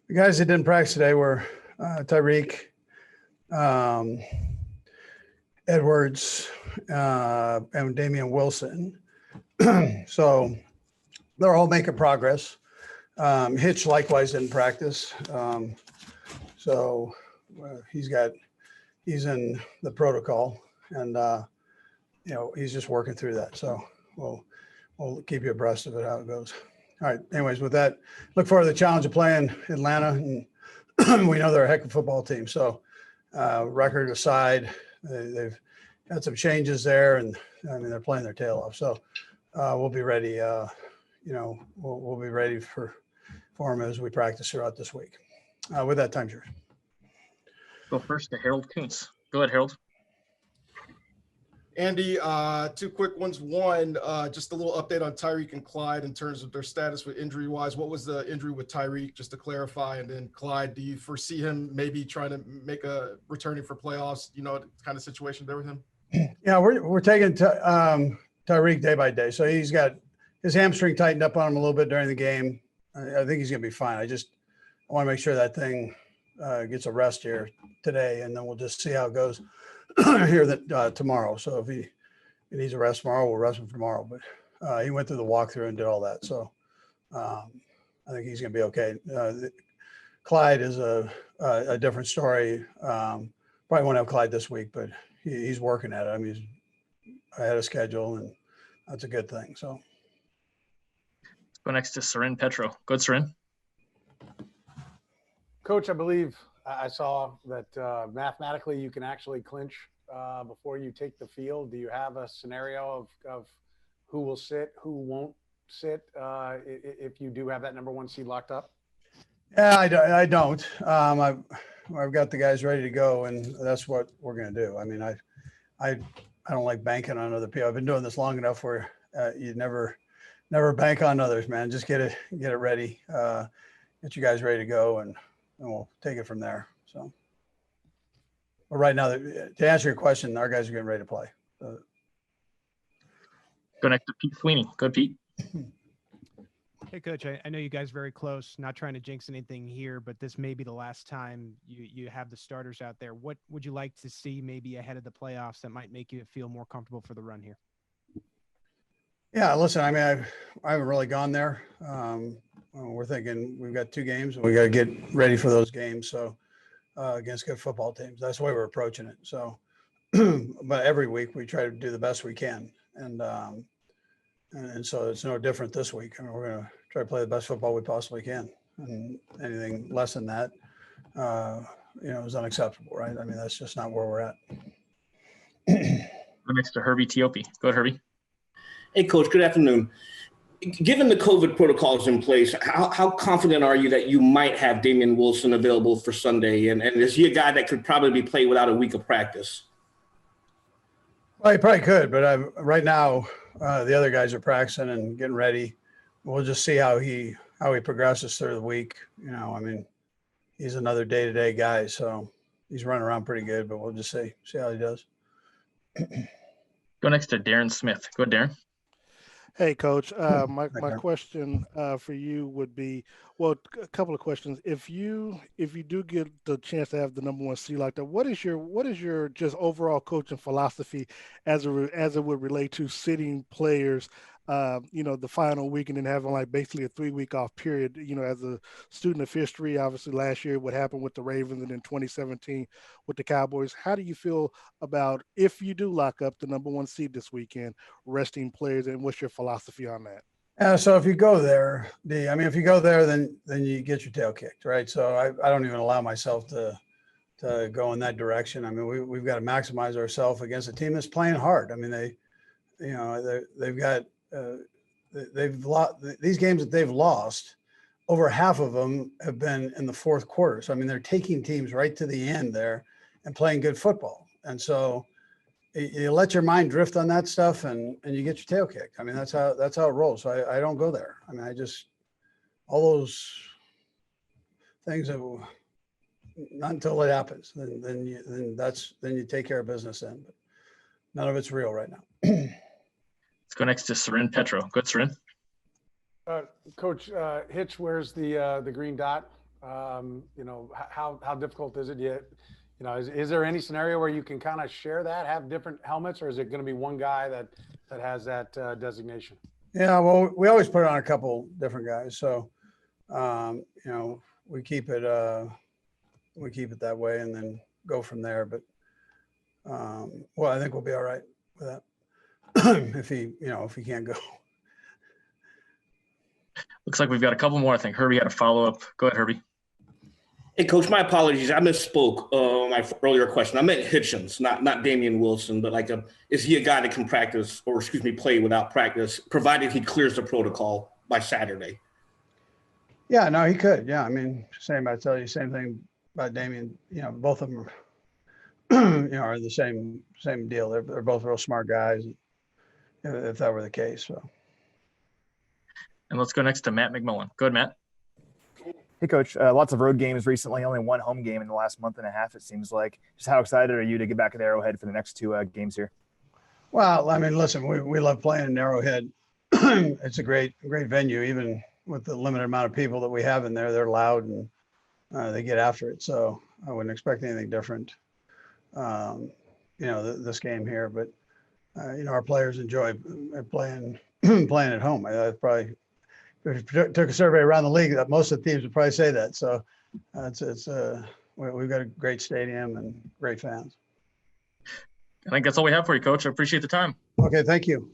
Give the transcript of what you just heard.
The guys that didn't practice today were Tyreek, Edwards, and Damian Wilson. So they're all making progress. Hitch likewise didn't practice. So he's in the protocol, and he's just working through that. So we'll keep you abreast of it, how it goes. All right. Anyways, with that, look forward to the challenge of playing Atlanta, and we know they're a heck of a football team. So record aside, they've had some changes there, and I mean they're playing their tail off. So we'll be ready. We'll be ready for them as we practice throughout this week. With that, time's yours. Go first to Harold Kuntz. Go ahead, Harold. Andy, two quick ones. One, just a little update on Tyreek and Clyde in terms of their status with injury-wise. What was the injury with Tyreek, just to clarify? And then Clyde, do you foresee him maybe trying to make returning for playoffs, kind of situation there with him? Yeah, we're taking Tyreek day by day. So he's got his hamstring tightened up on him a little bit during the game. I think he's going to be fine. I want to make sure that thing gets a rest here today, and then we'll just see how it goes here tomorrow. So if he needs a rest tomorrow, we'll rest him for tomorrow. But he went through the walkthrough and did all that. So I think he's going to be okay. Clyde is a different story. Probably won't have Clyde this week, but he's working at it. I mean, he's ahead of schedule, and that's a good thing. So let's go next to Seren Petro. Go ahead, Seren. Coach, I believe I saw that mathematically you can actually clinch before you take the field. Do you have a scenario of who will sit, who won't sit if you do have that number one seed locked up? Yeah, I don't. I've got the guys ready to go, and that's what we're going to do. I mean, I don't like banking on other people. I've been doing this long enough where you never bank on others, man. Just get it ready. Get you guys ready to go, and we'll take it from there. So, but right now, to answer your question, our guys are getting ready to play. Go next to Pete Sweeney. Go ahead, Pete. Hey, Coach, I know you guys are very close, not trying to jinx anything here, but this may be the last time you have the starters out there. What would you like to see maybe ahead of the playoffs that might make you feel more comfortable for the run here? Yeah, listen, I mean, I haven't really gone there. We're thinking we've got 2 games, and we got to get ready for those games. So against good football teams, that's the way we're approaching it. So, but every week we try to do the best we can, and so it's no different this week. I mean, we're going to try to play the best football we possibly can, and anything less than that, is unacceptable, right? I mean, that's just not where we're at. Go next to Herbie Teope. Go ahead, Herbie. Hey, Coach, good afternoon. Given the COVID protocols in place, how confident are you that you might have Damian Wilson available for Sunday? And is he a guy that could probably be played without a week of practice? Well, he probably could, but right now the other guys are practicing and getting ready. We'll just see how he progresses through the week. I mean, he's another day-to-day guy, so he's running around pretty good, but we'll just see how he does. Go next to Darren Smith. Go ahead, Darren. Hey, Coach. My question for you would be, well, a couple of questions. If you do get the chance to have the number one seed like that, what is your just overall coaching philosophy as it would relate to sitting players, the final week, and then having like basically a 3-week off period? As a student of history, obviously last year what happened with the Ravens, and then 2017 with the Cowboys. How do you feel about, if you do lock up the number one seed this weekend, resting players, and what's your philosophy on that? So if you go there, if you go there, then you get your tail kicked, right? So I don't even allow myself to go in that direction. I mean, we've got to maximize ourselves against a team that's playing hard. I mean, they've got these games that they've lost, over half of them have been in the fourth quarter. So I mean, they're taking teams right to the end there and playing good football. And so you let your mind drift on that stuff, and you get your tail kicked. I mean, that's how it rolls. So I don't go there. I mean, all those things that not until it happens, then you take care of business then. But none of it's real right now. Let's go next to Seren Petro. Go ahead, Seren. Coach, Hitch wears the green dot You know, how difficult is it yet? You know, is there any scenario where you can kind of share that, have different helmets, or is it going to be one guy that has that designation? Yeah, well, we always put it on a couple different guys, so you know, we keep it that way and then go from there. But well, I think we'll be all right with that if he can't go. Looks like we've got a couple more. I think Herbie had a follow-up. Go ahead, Herbie. Hey, Coach, my apologies. I misspoke my earlier question. I meant Hitchens, not Damian Wilson, but is he a guy that can practice or, play without practice, provided he clears the protocol by Saturday? Yeah, no, he could. Yeah, I mean, I tell you, same thing about Damian. You know, both of them are the same deal. They're both real smart guys, if that were the case. So. And let's go next to Matt McMullen. Go ahead, Matt. Hey, Coach. Lots of road games recently. Only one home game in the last month and a half, it seems like. Just how excited are you to get back at Arrowhead for the next two games here? Well, I mean, listen, we love playing in Arrowhead. It's a great venue, even with the limited amount of people that we have in there. They're loud and they get after it. So I wouldn't expect anything different, this game here. But, our players enjoy playing at home. Probably, if you took a survey around the league, that most of the teams would probably say that. So we've got a great stadium and great fans. I think that's all we have for you, Coach. I appreciate the time. Okay, thank you.